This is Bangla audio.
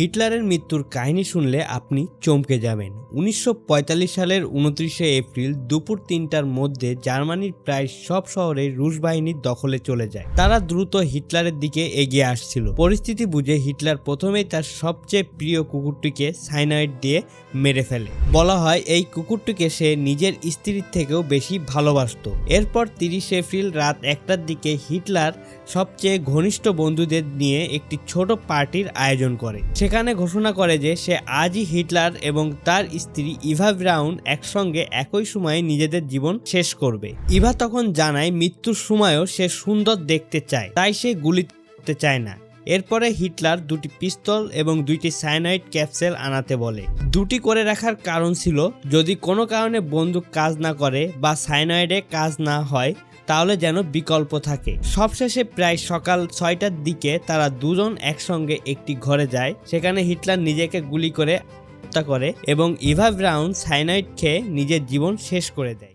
হিটলারের মৃত্যুর কাহিনী শুনলে আপনি চমকে যাবেন। 1945 সালের 29শে এপ্রিল দুপুর 3টার মধ্যে জার্মানির প্রায় সব শহরে রুশ বাহিনীর দখলে চলে যায়। তারা দ্রুত হিটলারের দিকে এগিয়ে আসছিল। পরিস্থিতি বুঝে হিটলার প্রথমেই তার সবচেয়ে প্রিয় কুকুরটিকে সাইনাইড দিয়ে মেরে ফেলে। বলা হয় এই কুকুরটিকে সে নিজের স্ত্রীর থেকেও বেশি ভালোবাসত। এরপর 30 এপ্রিল রাত 1টার দিকে হিটলার সবচেয়ে ঘনিষ্ঠ বন্ধুদের নিয়ে একটি ছোট পার্টির আয়োজন করে। সেখানে ঘোষণা করে যে সে আজই হিটলার এবং তার স্ত্রী ইভা ব্রাউন একসঙ্গে একই সময়ে নিজেদের জীবন শেষ করবে। ইভা তখন জানায় মৃত্যুর সময়ও সে সুন্দর দেখতে চায়, তাই সে গুলি করতে চায় না। এরপরে হিটলার দুটি পিস্তল এবং 2টি সায়ানাইড ক্যাপসুল আনাতে বলে। দুটি করে রাখার কারণ ছিল যদি কোনো কারণে বন্দুক কাজ না করে বা সায়ানাইডে কাজ না হয় তাহলে যেন বিকল্প থাকে। সবশেষে প্রায় সকাল 6টার দিকে তারা দুজন একসঙ্গে একটি ঘরে যায়। সেখানে হিটলার নিজেকে গুলি করে হত্যা করে এবং ইভা ব্রাউন সায়ানাইড খেয়ে নিজের জীবন শেষ করে দেয়।